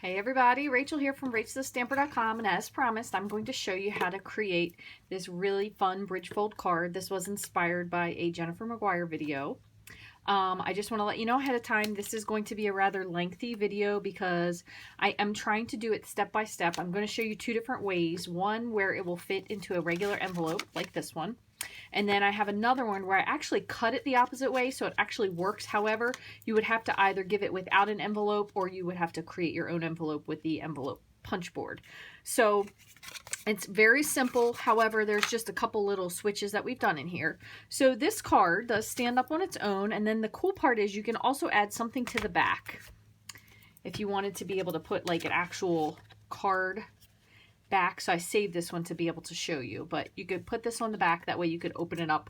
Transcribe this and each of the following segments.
Hey everybody, Rachel here from Rachthestamper.com, and as promised, I'm going to show you how to create this really fun bridge fold card. This was inspired by a Jennifer McGuire video. I just want to let you know ahead of time, this is going to be a rather lengthy video because I am trying to do it step by step. I'm going to show you two different ways. One where it will fit into a regular envelope like this one. And then I have another one where I actually cut it the opposite way so it actually works. However, you would have to either give it without an envelope or you would have to create your own envelope with the envelope punch board. So it's very simple. However, there's just a couple little switches that we've done in here. So this card does stand up on its own. And then the cool part is you can also add something to the back. If you wanted to be able to put like an actual card back, so I saved this one to be able to show you, but you could put this on the back. That way you could open it up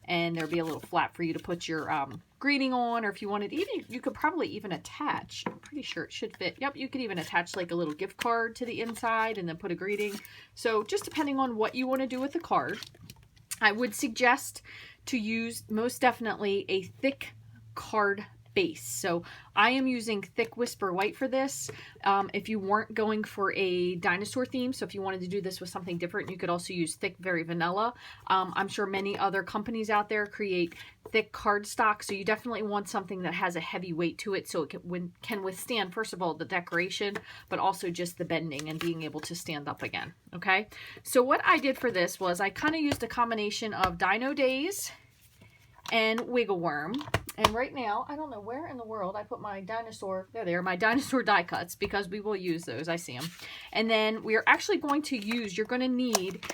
and there'll be a little flap for you to put your greeting on, or if you wanted, even you could probably even attach, I'm pretty sure it should fit. Yep, you could even attach like a little gift card to the inside and then put a greeting. So just depending on what you want to do with the card, I would suggest to use most definitely a thick card base. So I am using thick Whisper White for this. If you weren't going for a dinosaur theme, so if you wanted to do this with something different, you could also use thick Very Vanilla. I'm sure many other companies out there create thick cardstock, so you definitely want something that has a heavy weight to it so it can withstand, first of all, the decoration, but also just the bending and being able to stand up again. Okay, so what I did for this was I kind of used a combination of Dino Days and Wiggle Worm. And right now, I don't know where in the world I put my dinosaur, there they are, my dinosaur die cuts, because we will use those, I see them. And then we are actually going to use, you're going to need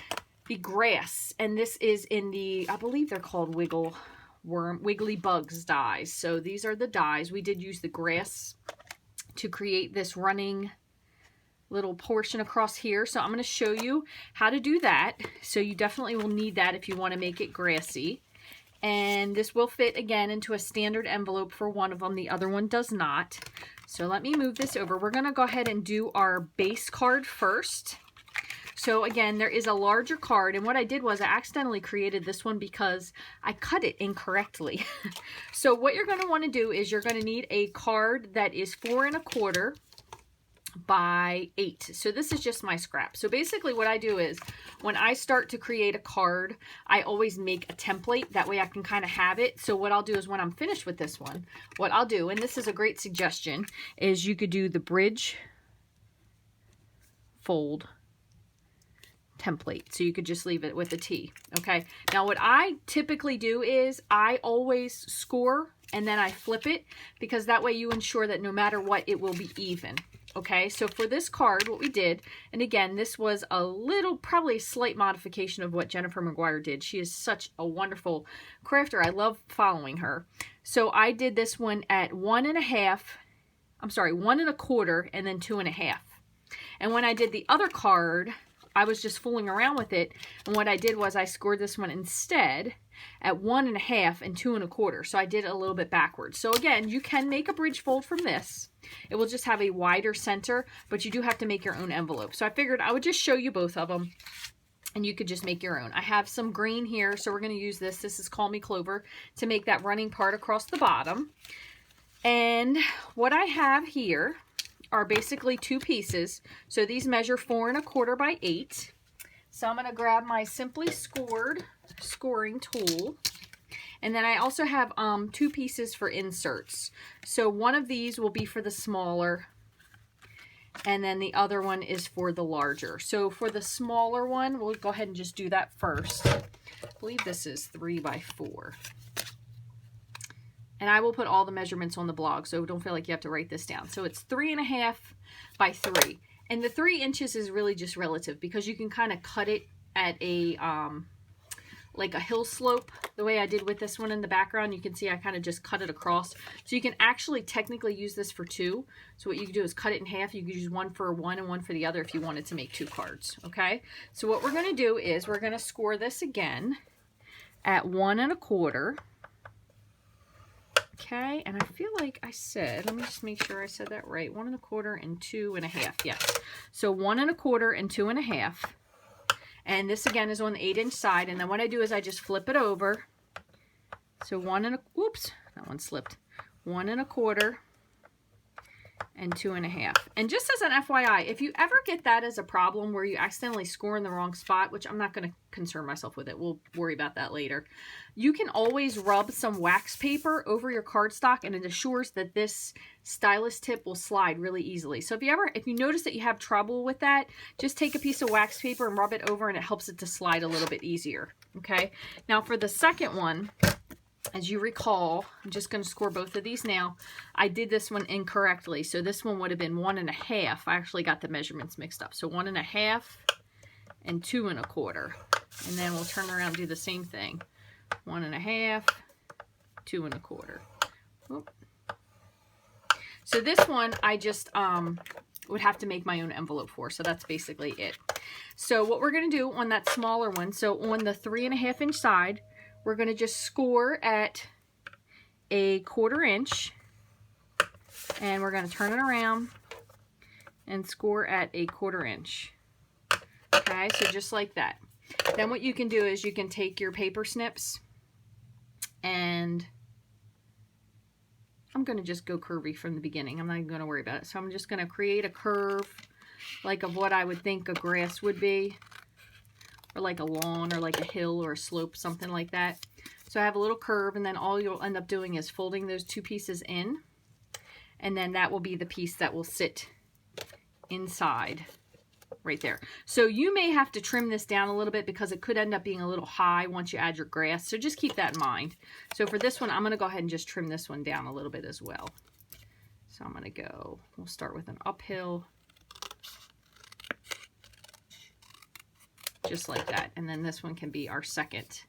the grass, and this is in the, I believe they're called Wiggle Worm, Wiggly Bugs dies. So these are the dies. We did use the grass to create this running little portion across here. So I'm going to show you how to do that. So you definitely will need that if you want to make it grassy. And this will fit again into a standard envelope for one of them. The other one does not. So let me move this over. We're going to go ahead and do our base card first. So again, there is a larger card, and what I did was I accidentally created this one because I cut it incorrectly. So what you're going to want to do is you're going to need a card that is 4 1/4 by 8. So this is just my scrap. So basically what I do is when I start to create a card, I always make a template. That way I can kind of have it. So what I'll do is when I'm finished with this one, what I'll do, and this is a great suggestion, is you could do the bridge fold template. So you could just leave it with a T. Okay. Now what I typically do is I always score and then I flip it, because that way you ensure that no matter what, it will be even. Okay, so for this card, what we did, and again, this was a little, probably a slight modification of what Jennifer McGuire did. She is such a wonderful crafter. I love following her. So I did this one at 1 1/2, I'm sorry, 1 1/4, and then 2 1/2. And when I did the other card, I was just fooling around with it. And what I did was I scored this one instead at 1 1/2 and 2 1/4. So I did it a little bit backwards. So again, you can make a bridge fold from this. It will just have a wider center, but you do have to make your own envelope. So I figured I would just show you both of them and you could just make your own. I have some green here, so we're going to use this. This is Call Me Clover to make that running part across the bottom. And what I have here are basically two pieces. So these measure 4 1/4 by 8. So I'm going to grab my Simply Scored scoring tool. And then I also have two pieces for inserts. So one of these will be for the smaller, and then the other one is for the larger. So for the smaller one, we'll go ahead and just do that first. I believe this is 3 by 4. And I will put all the measurements on the blog, so don't feel like you have to write this down. So it's 3 1/2 by 3. And the 3 inches is really just relative, because you can kind of cut it at a like a hill slope, the way I did with this one in the background. You can see I kind of just cut it across. So you can actually technically use this for 2. So what you can do is cut it in half. You could use one for one and one for the other if you wanted to make 2 cards. Okay, so what we're going to do is we're going to score this again at 1 1/4. Okay, and I feel like I said, let me just make sure I said that right, 1 1/4 and 2 1/2. Yes, so 1 1/4 and 2 1/2. And this again is on the 8-inch side. And then what I do is I just flip it over. So 1 1/4, whoops, that one slipped. 1 1/4 and 2.5. And just as an FYI, if you ever get that as a problem where you accidentally score in the wrong spot, which I'm not going to concern myself with it, we'll worry about that later, you can always rub some wax paper over your cardstock, and it assures that this stylus tip will slide really easily. So if you notice that you have trouble with that, just take a piece of wax paper and rub it over, and it helps it to slide a little bit easier. Okay, now for the second one, as you recall, I'm just going to score both of these now. I did this one incorrectly, so this one would have been 1.5. I actually got the measurements mixed up. So 1.5 and 2.25. And then we'll turn around and do the same thing. 1.5, 2.25. Oop. So this one I just would have to make my own envelope for, so that's basically it. So what we're going to do on that smaller one, so on the 3.5 inch side, we're going to just score at a 1/4 inch, and we're going to turn it around and score at a 1/4 inch. Okay, so just like that. Then what you can do is you can take your paper snips, and I'm going to just go curvy from the beginning. I'm not even going to worry about it. So I'm just going to create a curve like of what I would think a grass would be, or like a lawn, or like a hill or a slope, something like that. So I have a little curve, and then all you'll end up doing is folding those two pieces in, and then that will be the piece that will sit inside right there. So you may have to trim this down a little bit because it could end up being a little high once you add your grass. So just keep that in mind. So for this one, I'm going to go ahead and just trim this one down a little bit as well. So I'm going to we'll start with an uphill, just like that. And then this one can be our second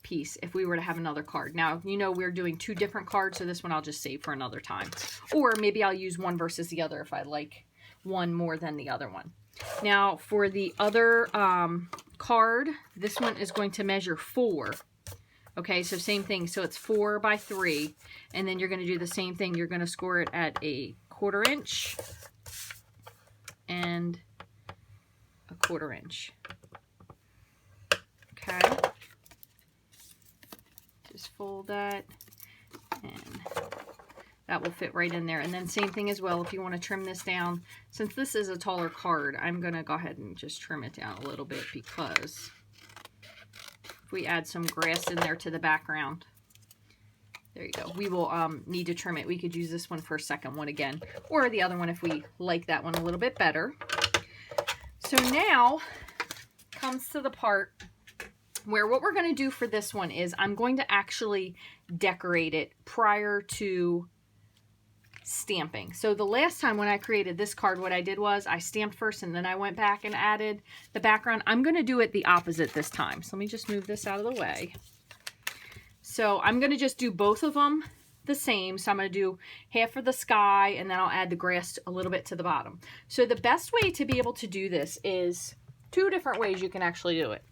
piece if we were to have another card. Now, you know, we're doing two different cards, so this one I'll just save for another time. Or maybe I'll use one versus the other if I like one more than the other one. Now, for the other card, this one is going to measure 4. Okay, so same thing. So it's 4 by 3. And then you're going to do the same thing. You're going to score it at a 1/4 inch and a 1/4 inch. Okay. Just fold that, and that will fit right in there. And then same thing as well, if you want to trim this down, since this is a taller card, I'm going to go ahead and just trim it down a little bit, because if we add some grass in there to the background, there you go, we will need to trim it. We could use this one for a second one again, or the other one if we like that one a little bit better. So now comes to the part where what we're going to do for this one is I'm going to actually decorate it prior to stamping. So the last time when I created this card, what I did was I stamped first, and then I went back and added the background. I'm going to do it the opposite this time. So let me just move this out of the way. So I'm going to just do both of them the same. So I'm going to do half of the sky, and then I'll add the grass a little bit to the bottom. So the best way to be able to do this is two different ways you can actually do it.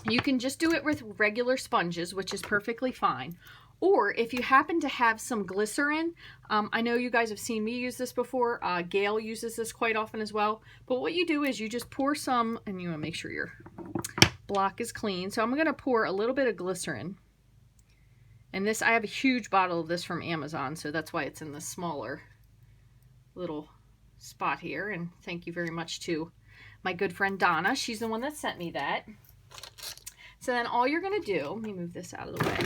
You can just do it with regular sponges, which is perfectly fine. Or if you happen to have some glycerin, I know you guys have seen me use this before. Gail uses this quite often as well. But what you do is you just pour some, and you want to make sure your block is clean. So I'm going to pour a little bit of glycerin. And this, I have a huge bottle of this from Amazon, so that's why it's in the smaller little spot here. And thank you very much to my good friend Donna. She's the one that sent me that. So then all you're going to do, let me move this out of the way,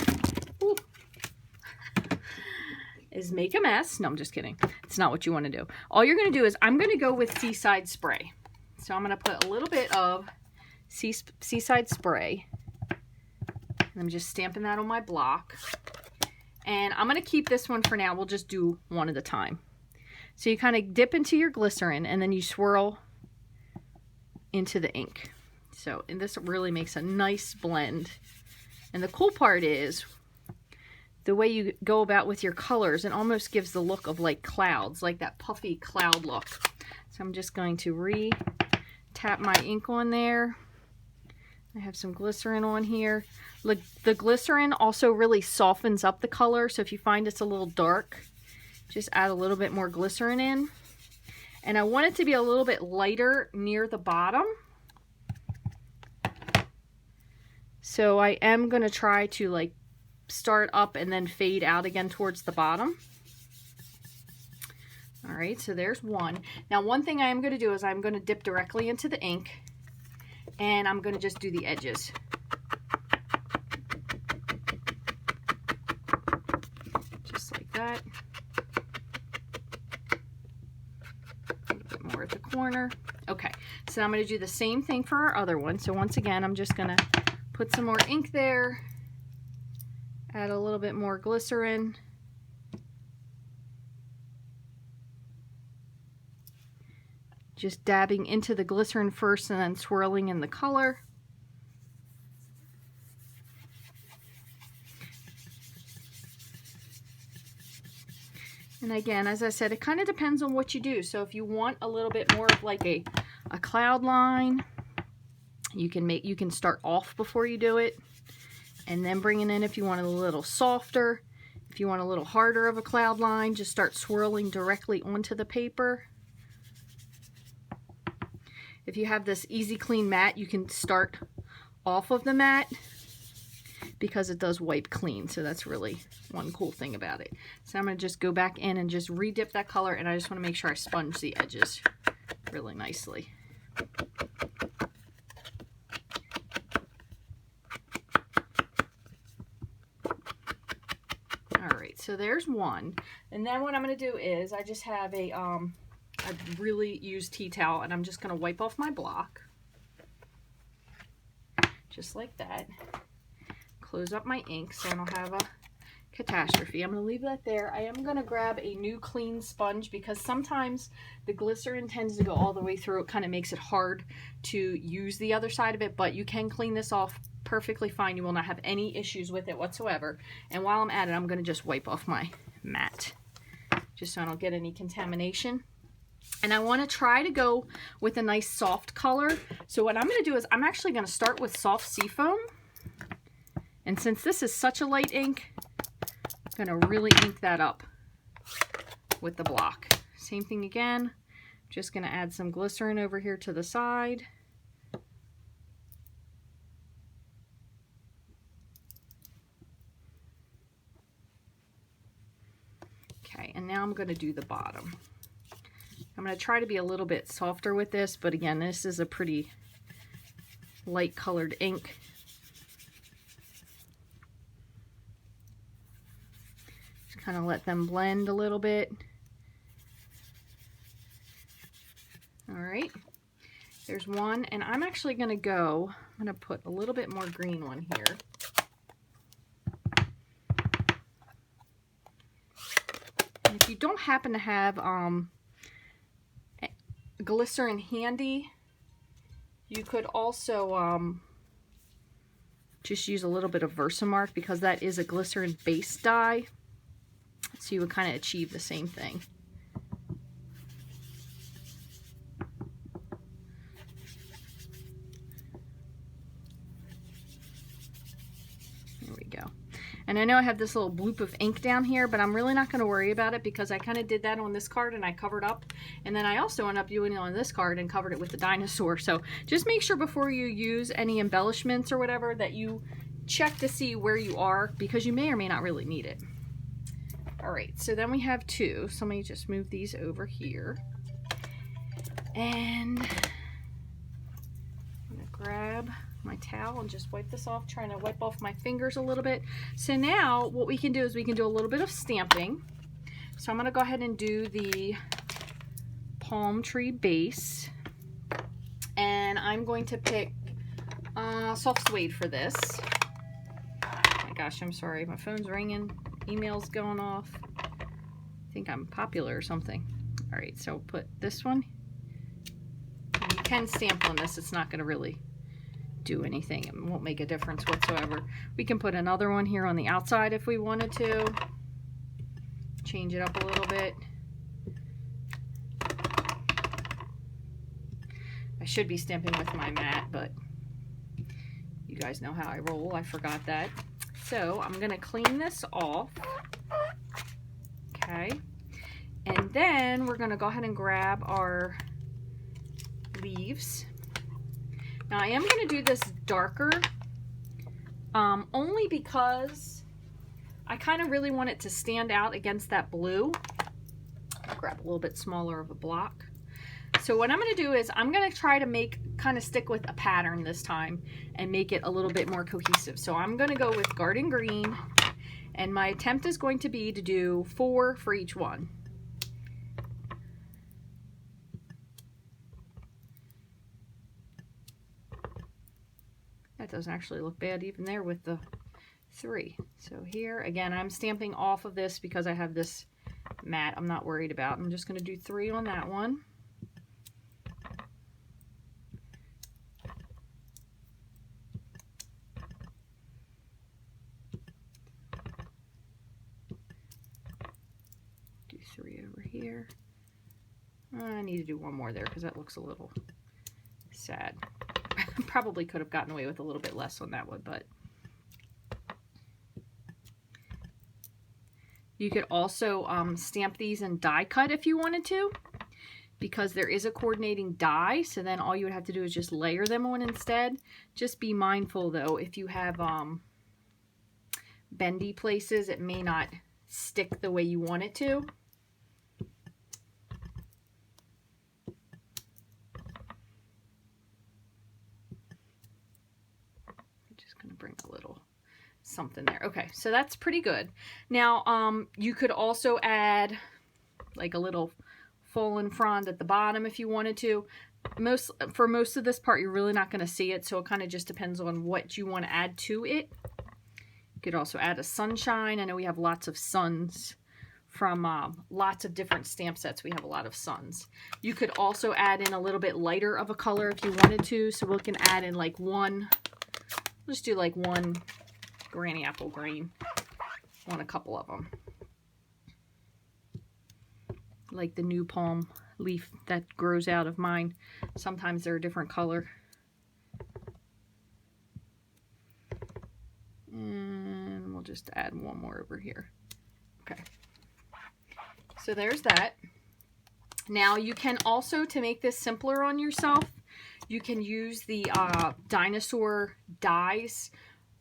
is make a mess. No, I'm just kidding. It's not what you want to do. All you're going to do is I'm going to go with Seaside Spray. So I'm going to put a little bit of Seaside Spray. And I'm just stamping that on my block. And I'm going to keep this one for now. We'll just do one at a time. So you kind of dip into your glycerin, and then you swirl into the ink. So, and this really makes a nice blend. And the cool part is the way you go about with your colors, it almost gives the look of like clouds, like that puffy cloud look. So I'm just going to re-tap my ink on there. I have some glycerin on here. Look, the glycerin also really softens up the color. So if you find it's a little dark, just add a little bit more glycerin in. And I want it to be a little bit lighter near the bottom. So I am going to try to like start up and then fade out again towards the bottom. All right, so there's one. Now, one thing I am going to do is I'm going to dip directly into the ink, and I'm going to just do the edges. Just like that. A little bit more at the corner. Okay, so I'm going to do the same thing for our other one. So once again, I'm just going to put some more ink there, add a little bit more glycerin. Just dabbing into the glycerin first and then swirling in the color. And again, as I said, it kind of depends on what you do. So if you want a little bit more of like a cloud line, you can start off before you do it and then bring it in. If you want it a little softer, if you want a little harder of a cloud line, just start swirling directly onto the paper. If you have this easy clean mat, you can start off of the mat because it does wipe clean. So that's really one cool thing about it. So I'm going to just go back in and just re-dip that color, and I just want to make sure I sponge the edges really nicely. All right, so there's one. And then what I'm going to do is I just have a really used tea towel, and I'm just going to wipe off my block. Just like that. Close up my ink so I don't have a catastrophe. I'm going to leave that there. I am going to grab a new clean sponge because sometimes the glycerin tends to go all the way through. It kind of makes it hard to use the other side of it, but you can clean this off perfectly fine. You will not have any issues with it whatsoever. And while I'm at it, I'm going to just wipe off my mat just so I don't get any contamination. And I want to try to go with a nice soft color. So what I'm going to do is I'm actually going to start with soft seafoam. And since this is such a light ink, I'm going to really ink that up with the block. Same thing again. Just going to add some glycerin over here to the side. Okay, and now I'm going to do the bottom. I'm going to try to be a little bit softer with this, but again, this is a pretty light colored ink. Just kind of let them blend a little bit. All right, there's one, and I'm actually going to I'm going to put a little bit more green one here. And if you don't happen to have glycerin handy, you could also just use a little bit of Versamark because that is a glycerin based dye, so you would kind of achieve the same thing. There we go. And I know I have this little bloop of ink down here, but I'm really not going to worry about it because I kind of did that on this card and I covered up. And then I also ended up doing it on this card and covered it with the dinosaur. So just make sure before you use any embellishments or whatever that you check to see where you are, because you may or may not really need it. All right, so then we have two. So let me just move these over here. And I'm going to grab my towel and just wipe this off, trying to wipe off my fingers a little bit. So now what we can do is we can do a little bit of stamping. So I'm going to go ahead and do the palm tree base, and I'm going to pick soft suede for this. Oh my gosh, I'm sorry, my phone's ringing, email's going off. I think I'm popular or something. All right, so I'll put this one. You can stamp on this, it's not going to really do anything. It won't make a difference whatsoever. We can put another one here on the outside if we wanted to. Change it up a little bit. I should be stamping with my mat, but you guys know how I roll. I forgot that. So I'm going to clean this off. Okay. And then we're going to go ahead and grab our leaves. Now I am going to do this darker, only because I kind of really want it to stand out against that blue. grab a little bit smaller of a block. So what I'm going to do is I'm going to try to kind of stick with a pattern this time and make it a little bit more cohesive. So I'm going to go with Garden Green, and my attempt is going to be to do 4 for each one. That doesn't actually look bad even there with the 3. So here, again, I'm stamping off of this because I have this mat I'm not worried about. I'm just going to do 3 on that one. Do 3 over here. I need to do 1 more there because that looks a little sad. Probably could have gotten away with a little bit less on that one, but you could also stamp these in die cut if you wanted to, because there is a coordinating die, so then all you would have to do is just layer them on instead. Just be mindful though, if you have bendy places, it may not stick the way you want it to. Going to bring a little something there. Okay, so that's pretty good. Now you could also add like a little fallen frond at the bottom if you wanted to. For most of this part you're really not going to see it, so it kind of just depends on what you want to add to it. You could also add a sunshine. I know we have lots of suns from lots of different stamp sets. We have a lot of suns. You could also add in a little bit lighter of a color if you wanted to, so we can add in like one. Just do like 1 granny apple green on a couple of them. Like the new palm leaf that grows out of mine. Sometimes they're a different color. And we'll just add 1 more over here. Okay. So there's that. Now you can also, to make this simpler on yourself, you can use the dinosaur dies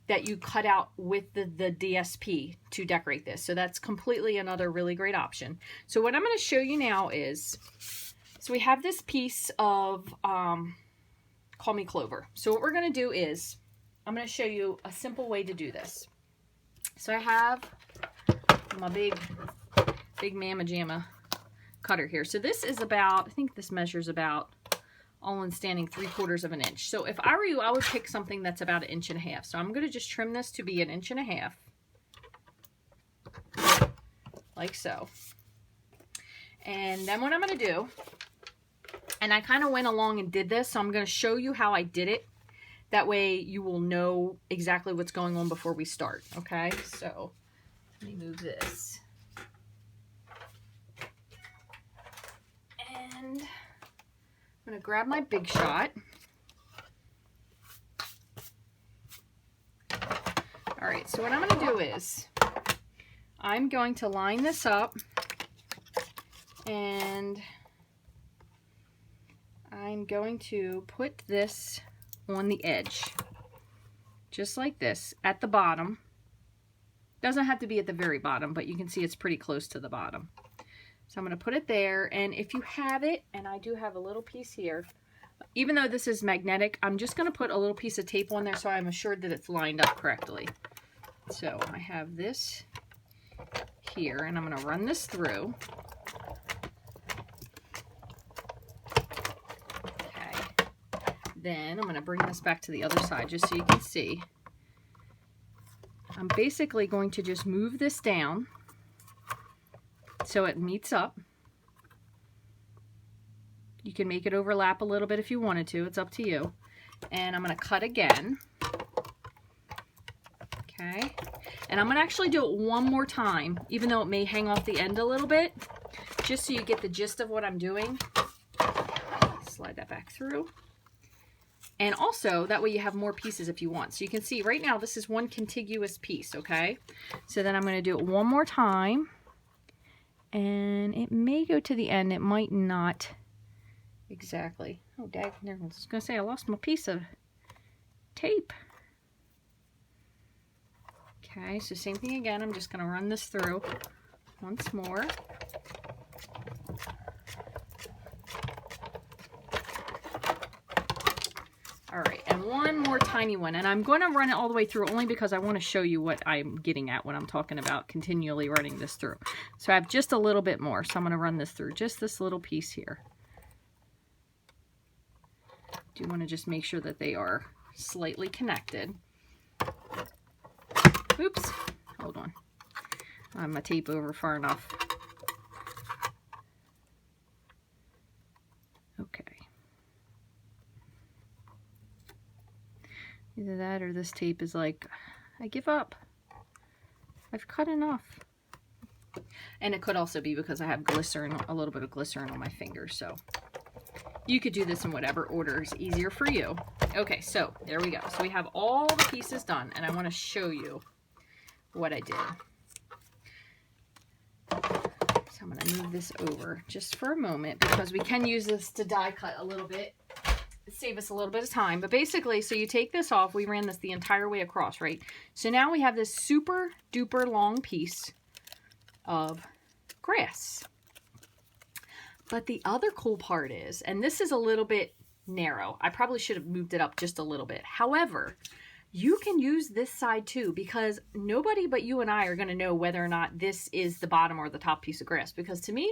that you cut out with the DSP to decorate this. So that's completely another really great option. So what I'm going to show you now is, so we have this piece of Call Me Clover. So what we're going to do is, I'm going to show you a simple way to do this. So I have my big Mamma Jamma cutter here. So this is about, I think this measures about all in standing 3/4 of an inch. So if I were you, I would pick something that's about 1.5 inches. So I'm going to just trim this to be 1.5 inches, like so. And then what I'm going to do, and I kind of went along and did this, so I'm going to show you how I did it. That way you will know exactly what's going on before we start. Okay, so let me move this. And I'm going to grab my Big Shot. All right, so what I'm going to do is I'm going to line this up, and I'm going to put this on the edge, just like this, at the bottom. Doesn't have to be at the very bottom, but you can see it's pretty close to the bottom. So I'm going to put it there, and if you have it, and I do have a little piece here, even though this is magnetic, I'm just going to put a little piece of tape on there so I'm assured that it's lined up correctly. So I have this here, and I'm going to run this through. Okay. Then I'm going to bring this back to the other side just so you can see. I'm basically going to just move this down so it meets up. You can make it overlap a little bit if you wanted to. It's up to you. And I'm going to cut again. Okay. And I'm going to actually do it 1 more time, even though it may hang off the end a little bit, just so you get the gist of what I'm doing. Slide that back through. And also, that way you have more pieces if you want. So you can see right now, this is 1 contiguous piece, okay? So then I'm going to do it 1 more time. And it may go to the end. It might not exactly. Oh, dang. I was going to say I lost my piece of tape. Okay, so same thing again. I'm just going to run this through once more. tiny one, and I'm going to run it all the way through only because I want to show you what I'm getting at when I'm talking about continually running this through. So I have just a little bit more, so I'm going to run this through, just this little piece here. Do want to just make sure that they are slightly connected. Oops, hold on. I have my tape over far enough. Okay. Either that or this tape is like, I give up. I've cut enough. And it could also be because I have glycerin, a little bit of glycerin on my fingers. So you could do this in whatever order is easier for you. Okay, so there we go. So we have all the pieces done, and I want to show you what I did. So I'm going to move this over just for a moment because we can use this to die cut a little bit. Save us a little bit of time. But basically, so you take this off. We ran this the entire way across, right? So now we have this super duper long piece of grass. But the other cool part is, and this is a little bit narrow. I probably should have moved it up just a little bit. However, you can use this side too, because nobody but you and I are going to know whether or not this is the bottom or the top piece of grass. Because to me,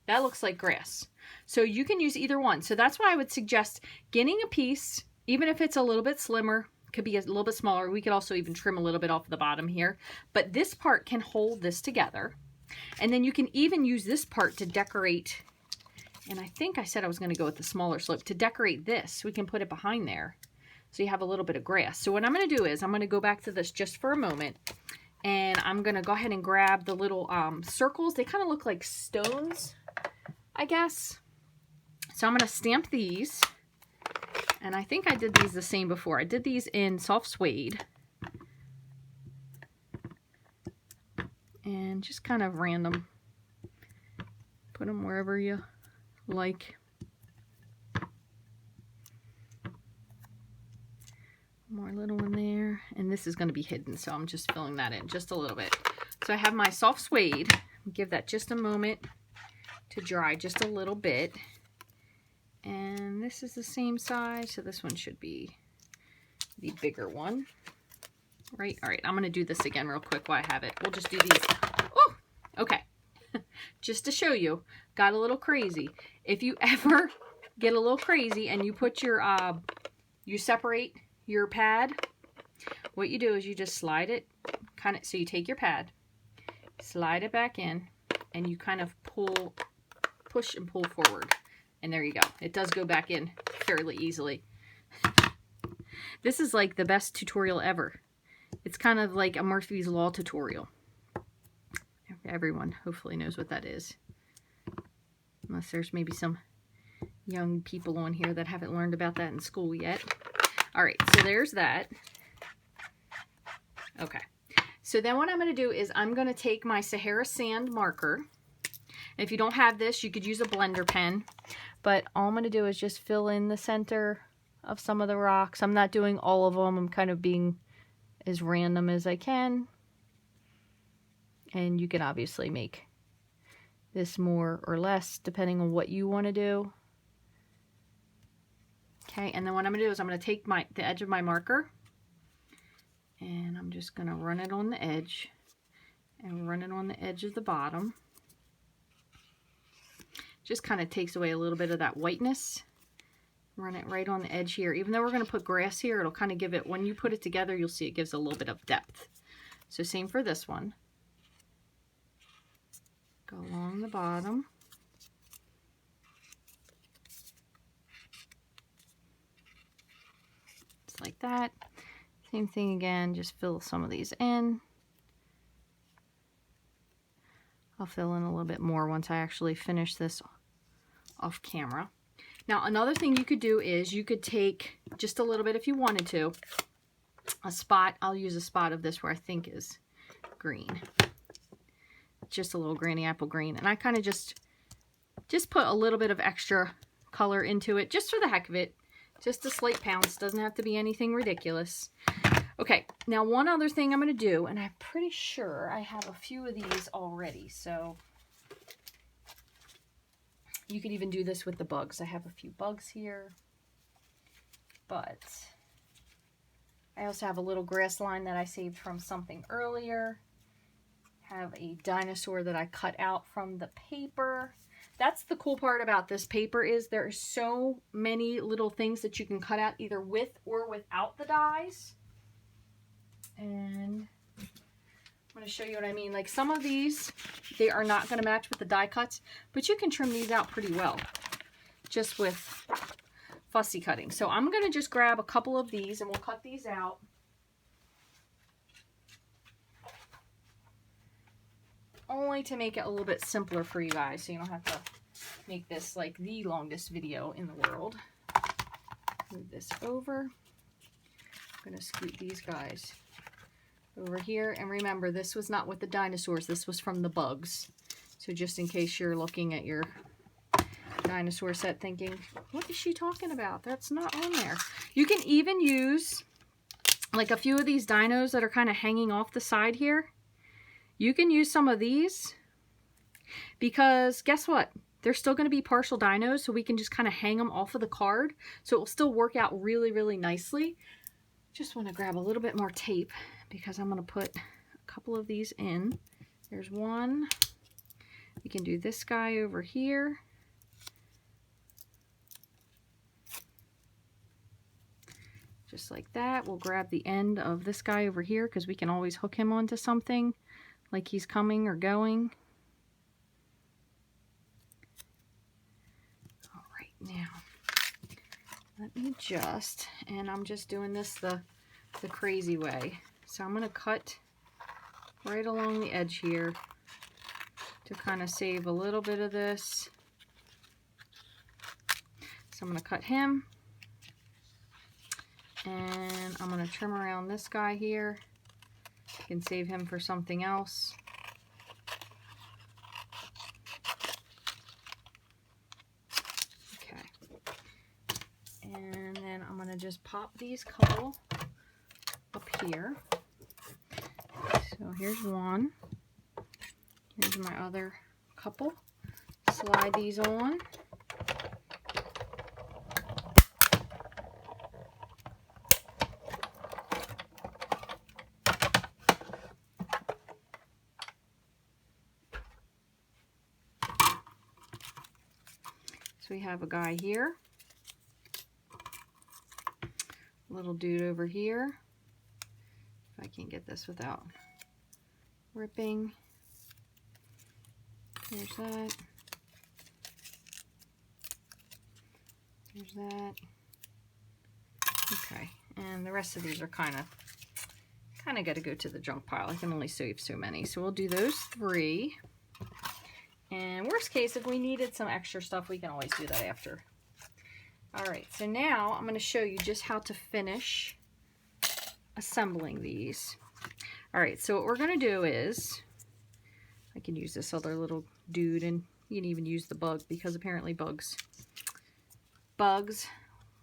that looks like grass. So you can use either one. So that's why I would suggest getting a piece, even if it's a little bit slimmer, could be a little bit smaller. We could also even trim a little bit off the bottom here. But this part can hold this together. And then you can even use this part to decorate. And I think I said I was going to go with the smaller slope. To decorate this, we can put it behind there. So you have a little bit of grass. So what I'm going to do is I'm going to go back to this just for a moment. And I'm going to go ahead and grab the little circles. They kind of look like stones, I guess. So I'm going to stamp these. And I think I did these the same before. I did these in soft suede. And just kind of random. Put them wherever you like. More little one there. And this is going to be hidden, so I'm just filling that in just a little bit. So I have my soft suede. Give that just a moment to dry just a little bit. And this is the same size, so this one should be the bigger one. Right? All right, I'm going to do this again real quick while I have it. We'll just do these. Oh, okay. Just to show you, got a little crazy. If you ever get a little crazy and you put your, you separate your pad, what you do is you just slide it, kind of, so you take your pad, slide it back in, and you kind of push and pull forward. And there you go. It does go back in fairly easily. This is like the best tutorial ever. It's kind of like a Murphy's Law tutorial. Everyone hopefully knows what that is. Unless there's maybe some young people on here that haven't learned about that in school yet. Alright, so there's that. Okay. So then what I'm going to do is I'm going to take my Sahara Sand marker. And if you don't have this, you could use a blender pen. But all I'm going to do is just fill in the center of some of the rocks. I'm not doing all of them. I'm kind of being as random as I can. And you can obviously make this more or less depending on what you want to do. Okay, and then what I'm going to do is I'm going to take the edge of my marker. And I'm just going to run it on the edge. And run it on the edge of the bottom. Just kind of takes away a little bit of that whiteness. Run it right on the edge here. Even though we're going to put grass here, it'll kind of give it, when you put it together, you'll see it gives a little bit of depth. So same for this one. Go along the bottom. Just like that. Same thing again, just fill some of these in. I'll fill in a little bit more once I actually finish this off camera. Now another thing you could do is you could take just a little bit, if you wanted to, a spot. I'll use a spot of this where I think is green. Just a little granny apple green. And I kind of just put a little bit of extra color into it just for the heck of it. Just a slight pounce. Doesn't have to be anything ridiculous. Okay, now one other thing I'm going to do, and I'm pretty sure I have a few of these already, so you could even do this with the bugs. I have a few bugs here, but I also have a little grass line that I saved from something earlier. Have a dinosaur that I cut out from the paper. That's the cool part about this paper, is there are so many little things that you can cut out either with or without the dies. And I'm going to show you what I mean. Like some of these, they are not going to match with the die cuts, but you can trim these out pretty well just with fussy cutting. So I'm going to just grab a couple of these and we'll cut these out. Only to make it a little bit simpler for you guys, so you don't have to make this like the longest video in the world. Move this over. I'm going to scoot these guys over here. And remember, this was not with the dinosaurs. This was from the bugs. So just in case you're looking at your dinosaur set thinking, what is she talking about? That's not on there. You can even use like a few of these dinos that are kind of hanging off the side here. You can use some of these because guess what? They're still going to be partial dinos, so we can just kind of hang them off of the card. So it will still work out really, really nicely. Just want to grab a little bit more tape because I'm going to put a couple of these in. There's one. We can do this guy over here. Just like that. We'll grab the end of this guy over here because we can always hook him onto something like he's coming or going. All right, now let me just, and I'm just doing this the crazy way. So I'm going to cut right along the edge here to kind of save a little bit of this. So I'm going to cut him, and I'm going to trim around this guy here. Can save him for something else. Okay. And then I'm going to just pop these couple up here. So here's one. Here's my other couple. Slide these on. So we have a guy here, little dude over here. If I can get this without ripping. There's that. There's that. Okay, and the rest of these are kind of got to go to the junk pile. I can only save so many, so we'll do those 3. And worst case, if we needed some extra stuff, we can always do that after. All right, so now I'm going to show you just how to finish assembling these. All right, so what we're going to do is, I can use this other little dude, and you can even use the bug, because apparently bugs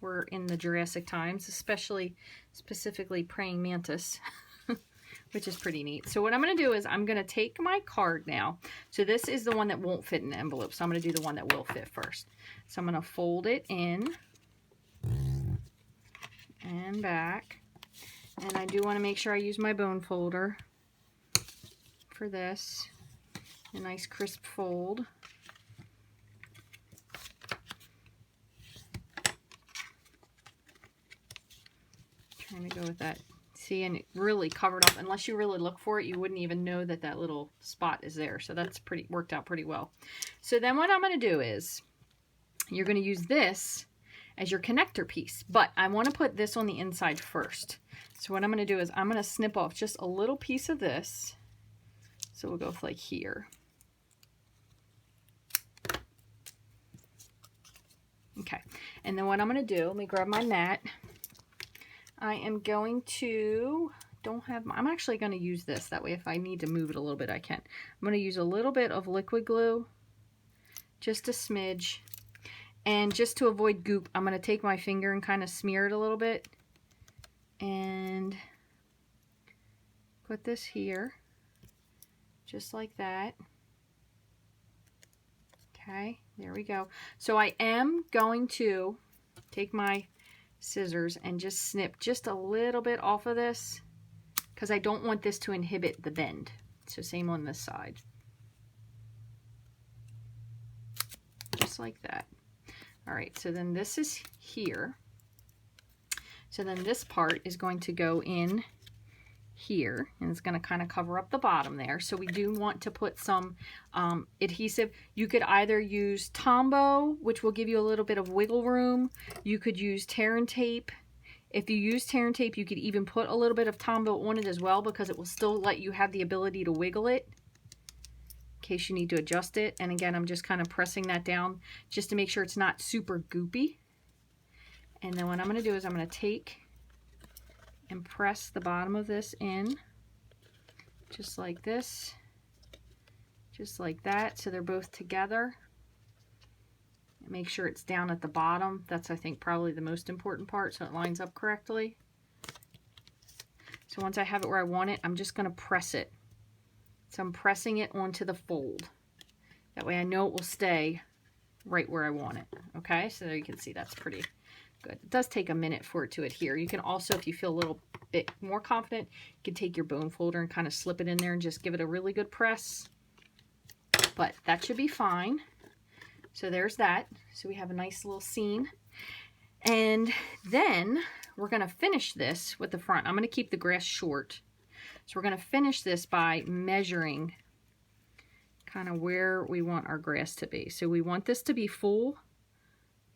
were in the Jurassic times, specifically praying mantis. Which is pretty neat. So what I'm going to do is I'm going to take my card now. So this is the one that won't fit in the envelope. So I'm going to do the one that will fit first. So I'm going to fold it in and back. And I do want to make sure I use my bone folder for this. A nice crisp fold. Trying to go with that. See, and it really covered up. Unless you really look for it, you wouldn't even know that that little spot is there. So that's worked out pretty well. So then what I'm going to do is, you're going to use this as your connector piece. But I want to put this on the inside first. So what I'm going to do is I'm going to snip off just a little piece of this. So we'll go with like here. Okay. And then what I'm going to do, let me grab my mat. I am going to, I'm actually going to use this. That way if I need to move it a little bit, I can. I'm going to use a little bit of liquid glue, just a smidge. And just to avoid goop, I'm going to take my finger and kind of smear it a little bit. And put this here, just like that. Okay, there we go. So I am going to take my scissors and just snip just a little bit off of this because I don't want this to inhibit the bend. So same on this side. Just like that. All right, so then this is here. So then this part is going to go in here, and it's going to kind of cover up the bottom there. So we do want to put some adhesive. You could either use Tombow, which will give you a little bit of wiggle room. You could use tear and tape. If you use tear and tape, you could even put a little bit of Tombow on it as well, because it will still let you have the ability to wiggle it in case you need to adjust it. And again, I'm just kind of pressing that down just to make sure it's not super goopy. And then what I'm going to do is I'm going to take and press the bottom of this in just like this, just like that, so they're both together. Make sure it's down at the bottom. That's, I think, probably the most important part, so it lines up correctly. So once I have it where I want it, I'm just going to press it. So I'm pressing it onto the fold. That way I know it will stay right where I want it. Okay, so there you can see that's pretty good. It does take a minute for it to adhere. You can also, if you feel a little bit more confident, you can take your bone folder and kind of slip it in there and just give it a really good press. But that should be fine. So there's that. So we have a nice little scene. And then we're going to finish this with the front. I'm going to keep the grass short. So we're going to finish this by measuring kind of where we want our grass to be. So we want this to be full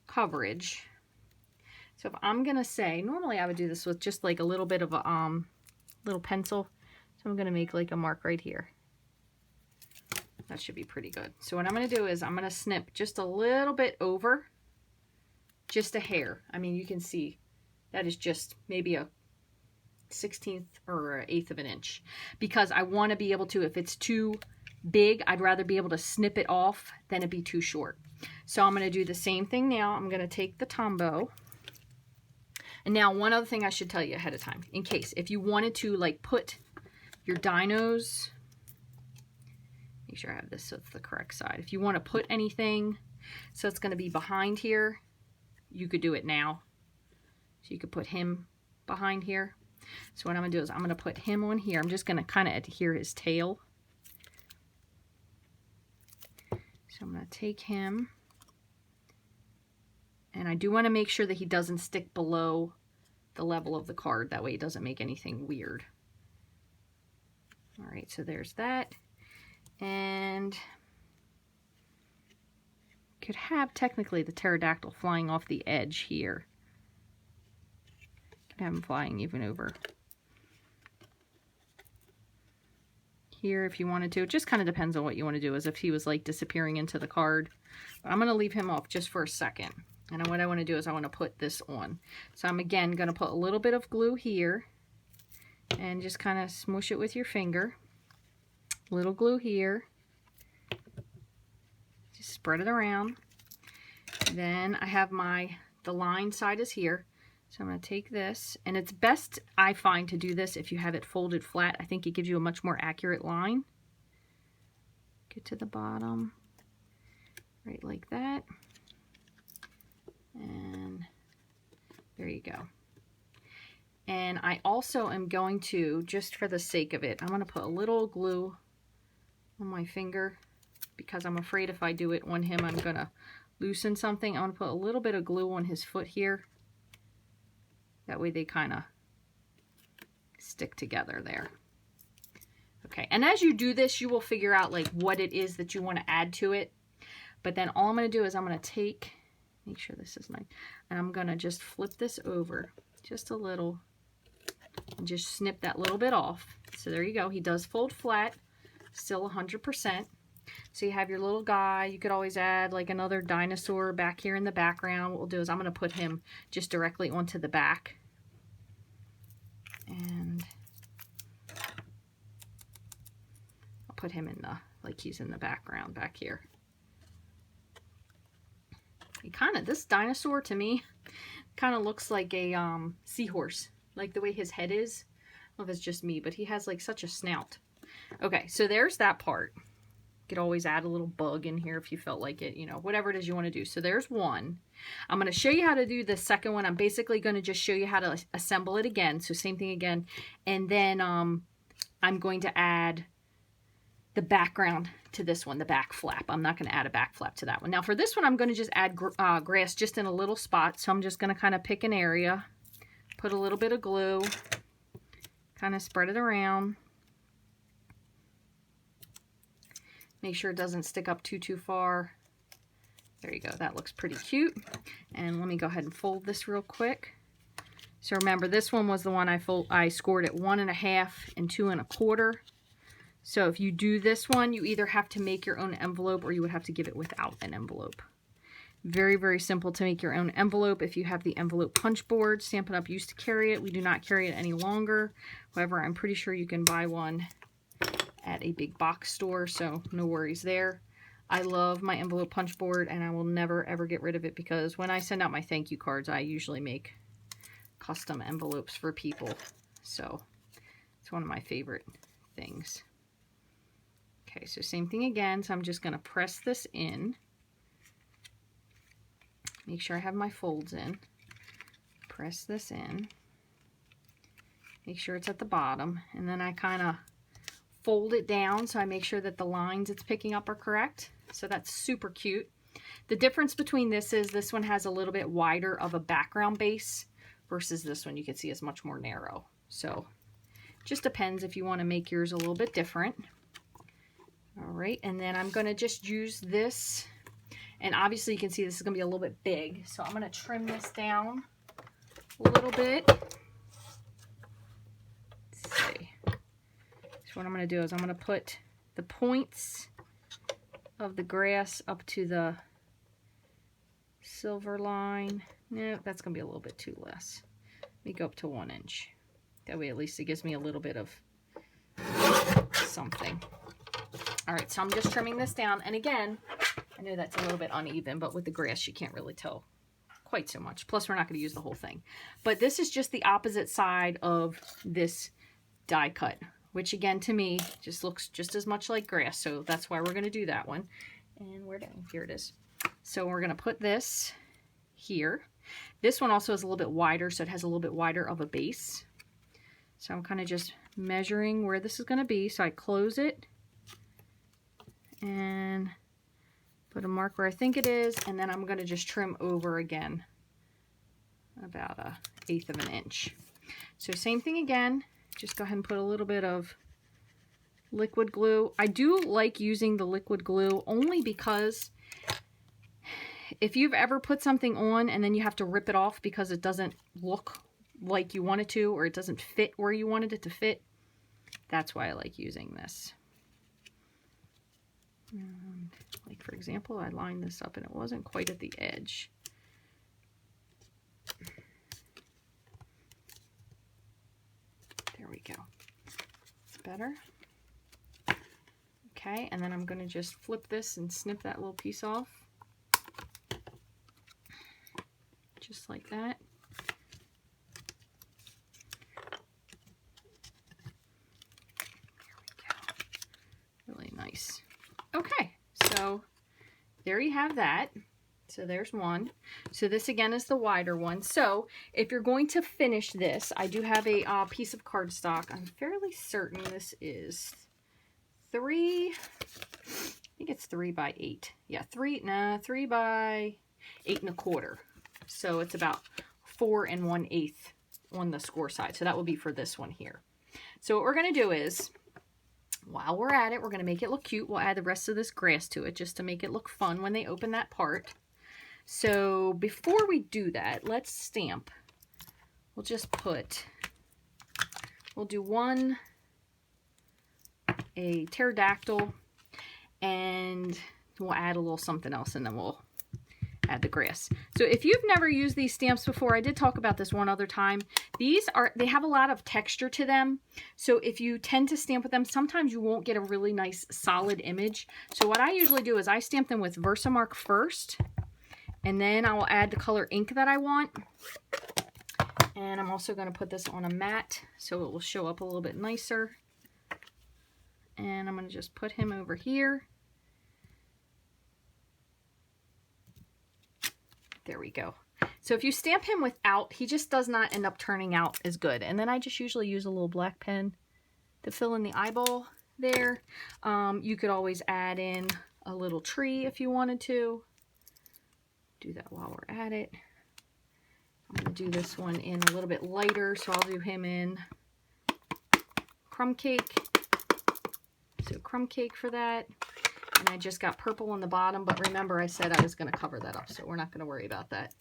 coverage. So if I'm going to say, normally I would do this with just like a little bit of a little pencil. So I'm going to make like a mark right here. That should be pretty good. So what I'm going to do is I'm going to snip just a little bit over, just a hair. I mean, you can see that is just maybe a 1/16 or 1/8 of an inch, because I want to be able to, if it's too big, I'd rather be able to snip it off than it be too short. So I'm going to do the same thing now. I'm going to take the Tombow. And now one other thing I should tell you ahead of time, in case, if you wanted to like put your dinos, make sure I have this so it's the correct side. If you want to put anything, so it's going to be behind here, you could do it now. So you could put him behind here. So what I'm going to do is I'm going to put him on here. I'm just going to kind of adhere his tail. So I'm going to take him. And I do want to make sure that he doesn't stick below the level of the card. That way it doesn't make anything weird. All right, so there's that. And could have technically the pterodactyl flying off the edge here. Could have him flying even over here if you wanted to. It just kind of depends on what you want to do, as if he was like disappearing into the card. But I'm going to leave him off just for a second. And what I want to do is I want to put this on. So I'm again going to put a little bit of glue here and just kind of smoosh it with your finger. Little glue here. Just spread it around. Then I have the line side is here. So I'm going to take this, and it's best, I find, to do this if you have it folded flat. I think it gives you a much more accurate line. Get to the bottom, right like that. And there you go. And I also am going to, just for the sake of it, I'm going to put a little glue on my finger, because I'm afraid if I do it on him, I'm going to loosen something. I'm going to put a little bit of glue on his foot here. That way they kind of stick together there. Okay, and as you do this, you will figure out like what it is that you want to add to it. But then all I'm going to do is I'm going to take, make sure this is nice, and I'm going to just flip this over just a little and just snip that little bit off. So there you go. He does fold flat, still 100%. So you have your little guy. You could always add like another dinosaur back here in the background. What we'll do is I'm going to put him just directly onto the back. And I'll put him in the, like he's in the background back here. He kind of, this dinosaur to me kind of looks like a seahorse, like the way his head is. I don't know if it's just me, but he has like such a snout. Okay, so there's that part. You could always add a little bug in here if you felt like it, you know, whatever it is you want to do. So there's one. I'm going to show you how to do the second one. I'm basically going to just show you how to assemble it again. So same thing again. And then I'm going to add the background to this one, the back flap. I'm not going to add a back flap to that one. Now for this one, I'm going to just add grass just in a little spot. So I'm just going to kind of pick an area, put a little bit of glue, kind of spread it around. Make sure it doesn't stick up too far. There you go. That looks pretty cute. And let me go ahead and fold this real quick. So remember, this one was the one I scored at 1.5 and 2 1/4. So if you do this one, you either have to make your own envelope or you would have to give it without an envelope. Very, very simple to make your own envelope. If you have the envelope punch board, Stampin' Up! Used to carry it. We do not carry it any longer. However, I'm pretty sure you can buy one at a big box store, so no worries there. I love my envelope punch board, and I will never ever get rid of it because when I send out my thank you cards, I usually make custom envelopes for people. So it's one of my favorite things. Okay, so same thing again. So I'm just going to press this in. Make sure I have my folds in. Press this in. Make sure it's at the bottom, and then I kind of fold it down so I make sure that the lines it's picking up are correct. So that's super cute. The difference between this is this one has a little bit wider of a background base versus this one you can see is much more narrow. So just depends if you want to make yours a little bit different. All right, and then I'm going to just use this, and obviously you can see this is going to be a little bit big, so I'm going to trim this down a little bit. Let's see. What I'm going to do is I'm going to put the points of the grass up to the silver line. No, that's going to be a little bit too less. Let me go up to 1 inch. That way at least it gives me a little bit of something. All right, so I'm just trimming this down. And again, I know that's a little bit uneven, but with the grass you can't really tell quite so much. Plus we're not going to use the whole thing. But this is just the opposite side of this die cut, which again to me just looks just as much like grass, so that's why we're going to do that one. And here it is. So we're going to put this here. This one also is a little bit wider, so it has a little bit wider of a base. So I'm kind of just measuring where this is going to be. So I close it and put a mark where I think it is, and then I'm going to just trim over again about 1/8 of an inch. So same thing again. Just go ahead and put a little bit of liquid glue. I do like using the liquid glue only because if you've ever put something on and then you have to rip it off because it doesn't look like you want it to, or it doesn't fit where you wanted it to fit, that's why I like using this. And like for example, I lined this up and it wasn't quite at the edge. There we go. It's better. Okay, and then I'm going to just flip this and snip that little piece off. Just like that. There we go. Really nice. Okay, so there you have that. So there's one. So this again is the wider one. So if you're going to finish this, I do have a piece of cardstock. I'm fairly certain this is 3, I think it's 3 by 8. Yeah, 3 by 8 1/4. So it's about 4 1/8 on the score side. So that will be for this one here. So what we're going to do is, while we're at it, we're going to make it look cute. We'll add the rest of this grass to it just to make it look fun when they open that part. So before we do that, let's stamp. We'll just we'll do a pterodactyl, and we'll add a little something else, and then we'll add the grass. So if you've never used these stamps before, I did talk about this one other time. They have a lot of texture to them. So if you tend to stamp with them, sometimes you won't get a really nice solid image. So what I usually do is I stamp them with Versamark first, and then I will add the color ink that I want. And I'm also going to put this on a mat so it will show up a little bit nicer. And I'm going to just put him over here. There we go. So if you stamp him without, he just does not end up turning out as good. And then I just usually use a little black pen to fill in the eyeball there. You could always add in a little tree if you wanted to. Do that while we're at it. I'm going to do this one in a little bit lighter, so I'll do him in crumb cake. So crumb cake for that. And I just got purple on the bottom, but remember I said I was going to cover that up, so we're not going to worry about that.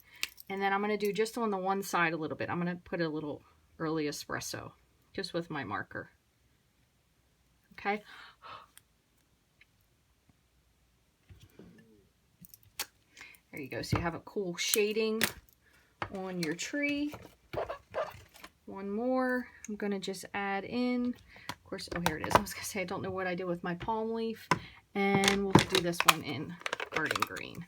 And then I'm going to do just on the one side a little bit. I'm going to put a little early espresso just with my marker. Okay. There you go. So you have a cool shading on your tree. One more. I'm going to just add in, of course, oh, here it is. I was going to say, I don't know what I did with my palm leaf. And we'll do this one in garden green.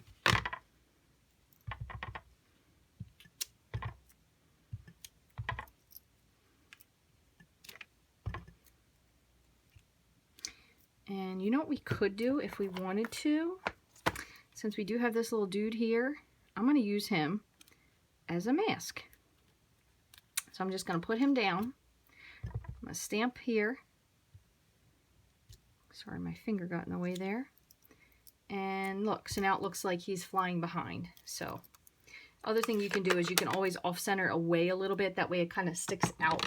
And you know what we could do if we wanted to? Since we do have this little dude here, I'm going to use him as a mask. So I'm just going to put him down. I'm going to stamp here. Sorry, my finger got in the way there. And look, so now it looks like he's flying behind. So other thing you can do is you can always off-center away a little bit. That way it kind of sticks out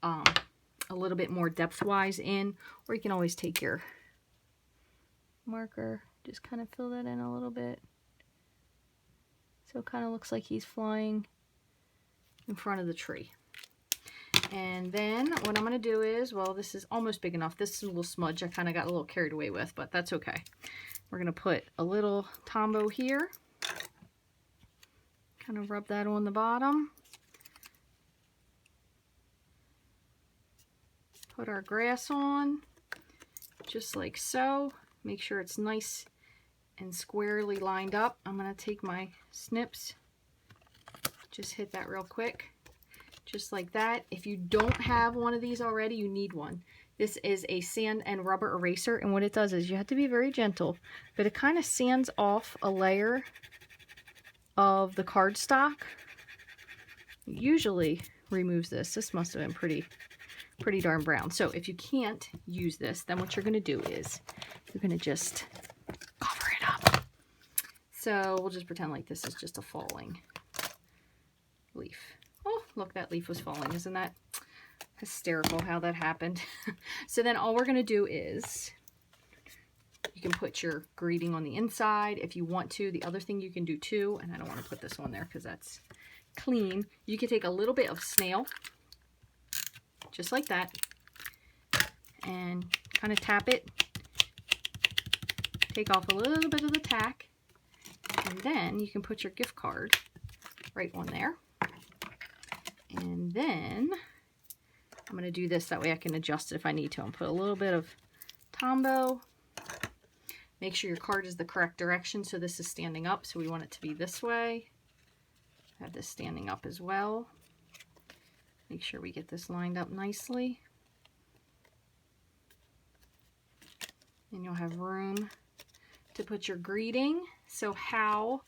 a little bit more depth-wise in. Or you can always take your marker, just kind of fill that in a little bit. So it kind of looks like he's flying in front of the tree. And then what I'm going to do is, well, this is almost big enough. This is a little smudge I kind of got a little carried away with, but that's okay. We're going to put a little Tombow here. Kind of rub that on the bottom. Put our grass on, just like so. Make sure it's nice and squarely lined up. I'm going to take my snips, just hit that real quick, just like that. If you don't have one of these already, you need one. This is a sand and rubber eraser, and what it does is you have to be very gentle, but it kind of sands off a layer of the cardstock. It usually removes this. This must have been pretty darn brown. So if you can't use this, then what you're going to do is you're going to just cover it up. So we'll just pretend like this is just a falling leaf. Oh, look, that leaf was falling. Isn't that hysterical how that happened? So then all we're going to do is you can put your greeting on the inside if you want to. The other thing you can do too, and I don't want to put this on there because that's clean, you can take a little bit of snail, just like that, and kind of tap it, take off a little bit of the tack, and then you can put your gift card right on there. And then I'm going to do this, that way I can adjust it if I need to. I'm put a little bit of Tombow. Make sure your card is the correct direction, so this is standing up, so we want it to be this way. Have this standing up as well. Make sure we get this lined up nicely. And you'll have room to put your greeting. So how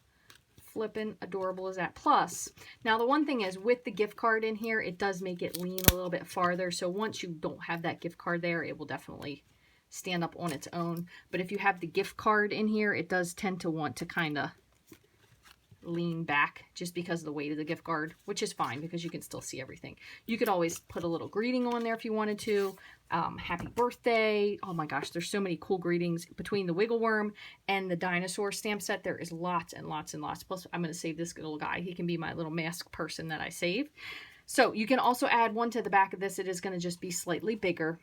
flippin' adorable is that? Plus, now the one thing is with the gift card in here, it does make it lean a little bit farther. So once you don't have that gift card there, it will definitely stand up on its own. But if you have the gift card in here, it does tend to want to kind of lean back just because of the weight of the gift card, which is fine because you can still see everything. You could always put a little greeting on there if you wanted to. Happy birthday. Oh my gosh, there's so many cool greetings between the Wiggle Worm and the dinosaur stamp set. There is lots and lots and lots. Plus, I'm going to save this little guy. He can be my little mask person that I saved. So you can also add one to the back of this. It is going to just be slightly bigger.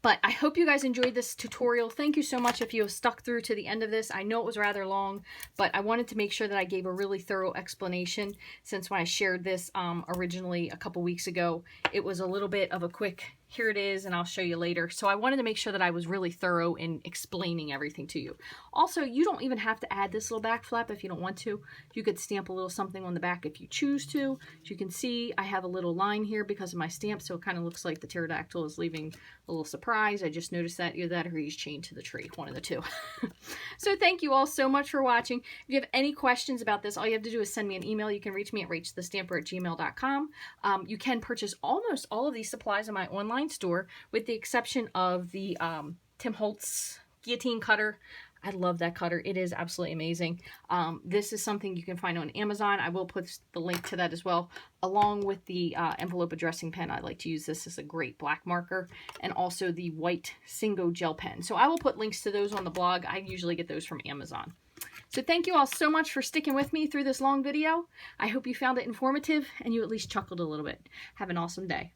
But I hope you guys enjoyed this tutorial. Thank you so much if you have stuck through to the end of this. I know it was rather long, but I wanted to make sure that I gave a really thorough explanation, since when I shared this originally a couple weeks ago, it was a little bit of a quick here it is, and I'll show you later. So I wanted to make sure that I was really thorough in explaining everything to you. Also, you don't even have to add this little back flap if you don't want to. You could stamp a little something on the back if you choose to. As you can see, I have a little line here because of my stamp, so it kind of looks like the pterodactyl is leaving a little surprise. I just noticed that, either that or he's chained to the tree, one of the two. So thank you all so much for watching. If you have any questions about this, all you have to do is send me an email. You can reach me at rachthestamper@gmail.com. You can purchase almost all of these supplies in my online store, with the exception of the Tim Holtz guillotine cutter. I love that cutter. It is absolutely amazing. This is something you can find on Amazon. I will put the link to that as well, along with the envelope addressing pen. I like to use this as a great black marker, and also the white Singo gel pen. So I will put links to those on the blog. I usually get those from Amazon. So thank you all so much for sticking with me through this long video. I hope you found it informative and you at least chuckled a little bit. Have an awesome day.